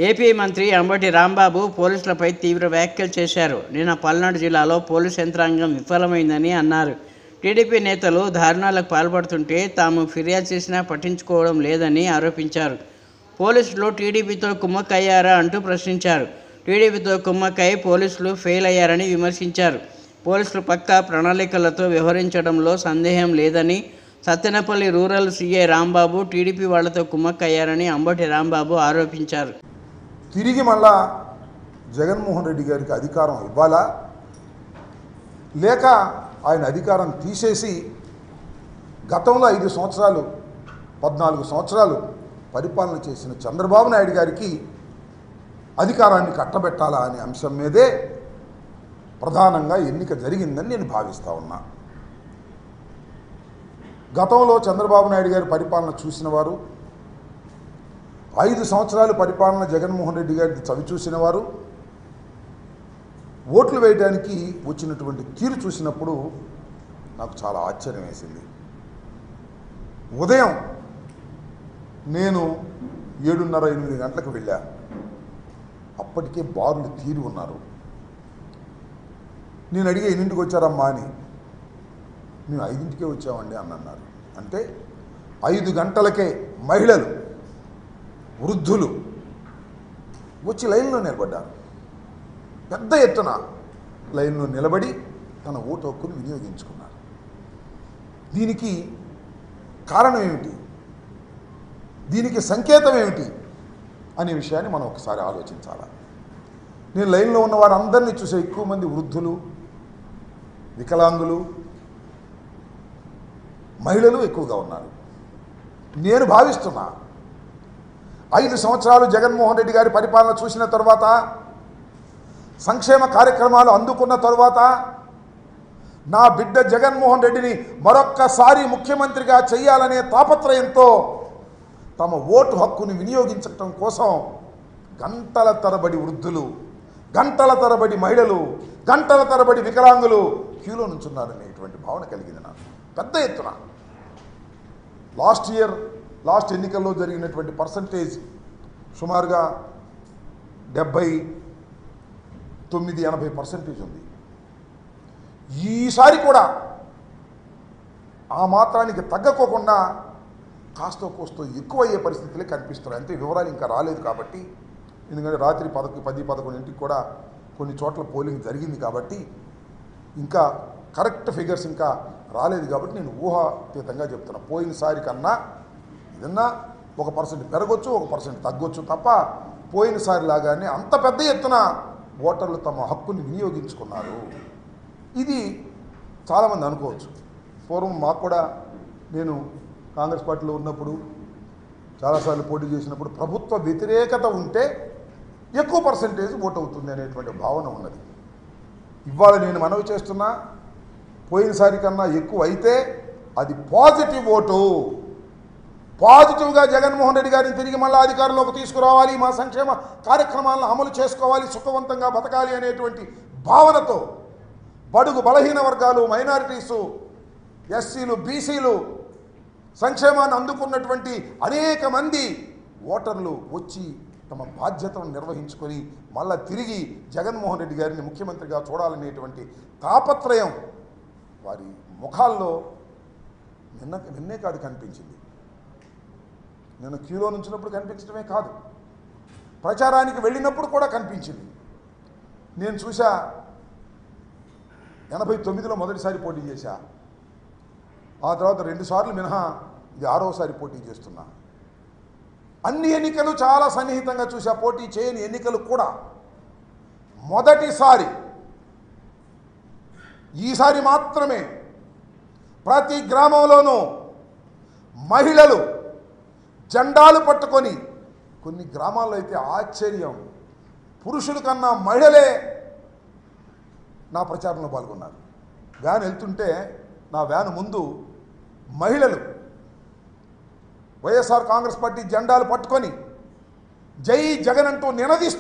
AP మంత్రి అంబటి రాంబాబు పోలీసులపై తీవ్ర వ్యాఖ్యలు చేశారు. నిన్న పల్నాడు జిల్లాలో పోలీసు యంత్రాంగం విఫలమైందని అన్నారు. టీడీపీ నేతలు దారుణాలకు పాల్పడుతుంటే తాము ఫిర్యాదు చేసినా పట్టించుకోవడం లేదని ఆరోపించారు. పోలీసులు టీడీపీతో కుమ్మక్కయ్యారా అంటూ ప్రశ్నించారు. టీడీపీతో కుమ్మక్కై పోలీసులు ఫెయిల్ అయ్యారని విమర్శించారు. పోలీసులు పక్కా ప్రణాళికలతో వ్యవహరించడంలో సందేహం లేదని, Sattenapalli rural CI Rambabu TDP వాళ్లతో కుమ్మక్కయ్యారని అంబటి రాంబాబు ఆరోపించారు. తిరిగి మళ్ళా జగన్మోహన్ రెడ్డి గారికి అధికారం ఇవ్వాలా, లేక ఆయన అధికారం తీసేసి గతంలో 5 సంవత్సరాలు 14 సంవత్సరాలు పరిపాలన చేసిన చంద్రబాబు నాయుడు గారికి అధికారాన్ని కట్టబెట్టాలా అనే అంశం మీదే ప్రధానంగా ఎన్నిక జరిగిందని నేను భావిస్తూ ఉన్నా. గతంలో చంద్రబాబు నాయుడు గారి పరిపాలన చూసిన వారు, 5 సంవత్సరాలు పరిపాలన జగన్మోహన్ రెడ్డి గారికి చవి చూసిన వారు, ఓట్లు వేయడానికి వచ్చినటువంటి తీరు చూసినప్పుడు నాకు చాలా ఆశ్చర్యం వేసింది. ఉదయం నేను 7:30-8 గంటలకు వెళ్ళా. అప్పటికే బారులు తీరి ఉన్నారు. నేను అడిగే 8ంటికి వచ్చారమ్మా అని. మేము 5ంటికే వచ్చామండి అని అన్నారు. అంటే 5 గంటలకే మహిళలు, వృద్ధులు వచ్చి లైన్లో నిలబడ్డారు. పెద్ద ఎత్తున లైన్లో నిలబడి తన ఓటు హక్కును వినియోగించుకున్నారు. దీనికి కారణం ఏమిటి, దీనికి సంకేతం ఏమిటి అనే విషయాన్ని మనం ఒకసారి ఆలోచించాలి. నేను లైన్లో ఉన్న వారందరినీ చూసే ఎక్కువ మంది వృద్ధులు, వికలాంగులు, మహిళలు ఎక్కువగా ఉన్నారు. నేను భావిస్తున్నా 5 సంవత్సరాలు జగన్మోహన్ రెడ్డి గారి పరిపాలన చూసిన తర్వాత, సంక్షేమ కార్యక్రమాలు అందుకున్న తరువాత, నా బిడ్డ జగన్మోహన్ రెడ్డిని మరొక్కసారి ముఖ్యమంత్రిగా చేయాలనే తాపత్రయంతో తమ ఓటు హక్కును వినియోగించటం కోసం గంటల తరబడి వృద్ధులు, గంటల తరబడి మహిళలు, గంటల తరబడి వికలాంగులు క్యూలో నుంచున్నారనేటువంటి భావన కలిగింది నాకు పెద్ద ఎత్తున. లాస్ట్ ఎన్నికల్లో జరిగినటువంటి పర్సంటేజ్ సుమారుగా 79-80% ఉంది. ఈసారి కూడా ఆ మాత్రానికి తగ్గకోకుండా కాస్తో కోస్తో ఎక్కువయ్యే పరిస్థితులే కనిపిస్తున్నాయి. అంతే, వివరాలు ఇంకా రాలేదు కాబట్టి, ఎందుకంటే రాత్రి 10-11 కూడా కొన్ని చోట్ల పోలింగ్ జరిగింది కాబట్టి ఇంకా కరెక్ట్ ఫిగర్స్ ఇంకా రాలేదు కాబట్టి నేను ఊహాతీతంగా చెప్తున్నా. పోయినసారి కన్నా ఏదన్నా 1% పెరగొచ్చు, 1% తగ్గొచ్చు తప్ప పోయినసారి లాగానే అంత పెద్ద ఎత్తున ఓటర్లు తమ హక్కుని వినియోగించుకున్నారు. ఇది చాలామంది అనుకోవచ్చు. పూర్వం మాకు కూడా, నేను కాంగ్రెస్ పార్టీలో ఉన్నప్పుడు చాలాసార్లు పోటీ చేసినప్పుడు ప్రభుత్వ వ్యతిరేకత ఉంటే ఎక్కువ పర్సంటేజ్ ఓటు అవుతుంది అనేటువంటి భావన ఉన్నది. ఇవాళ నేను మనవి చేస్తున్నా, పోయినసారి కన్నా ఎక్కువ అయితే అది పాజిటివ్ ఓటు. పాజిటివ్గా జగన్మోహన్ రెడ్డి గారిని తిరిగి మళ్ళీ అధికారంలోకి తీసుకురావాలి, మా సంక్షేమ కార్యక్రమాలను అమలు చేసుకోవాలి, సుఖవంతంగా బతకాలి అనేటువంటి భావనతో బడుగు బలహీన వర్గాలు, మైనారిటీసు, ఎస్సీలు, బీసీలు, సంక్షేమాన్ని అందుకున్నటువంటి అనేక మంది ఓటర్లు వచ్చి తమ బాధ్యతను నిర్వహించుకొని మళ్ళా తిరిగి జగన్మోహన్ రెడ్డి గారిని ముఖ్యమంత్రిగా చూడాలనేటువంటి తాపత్రయం వారి ముఖాల్లో నిన్నే కాదు కనిపించింది. నేను క్యూలో నుంచినప్పుడు కనిపించడమే కాదు, ప్రచారానికి వెళ్ళినప్పుడు కూడా కనిపించింది. నేను చూసా, 89లో మొదటిసారి పోటీ చేశా. ఆ తర్వాత 2 సార్లు మినహా ఇది 6వసారి పోటీ చేస్తున్నా. అన్ని ఎన్నికలు చాలా సన్నిహితంగా చూసా, పోటీ చేయని ఎన్నికలు కూడా. మొదటిసారి ఈసారి మాత్రమే ప్రతి గ్రామంలోనూ మహిళలు జెండాలు పట్టుకొని, కొన్ని గ్రామాల్లో అయితే ఆశ్చర్యం, పురుషుల కన్నా మహిళలే నా ప్రచారంలో పాల్గొన్నారు. వ్యాన్ వెళ్తుంటే నా వ్యాన్ ముందు మహిళలు వైఎస్ఆర్ కాంగ్రెస్ పార్టీ జెండాలు పట్టుకొని జై జగన్ అంటూ నినదిస్తూ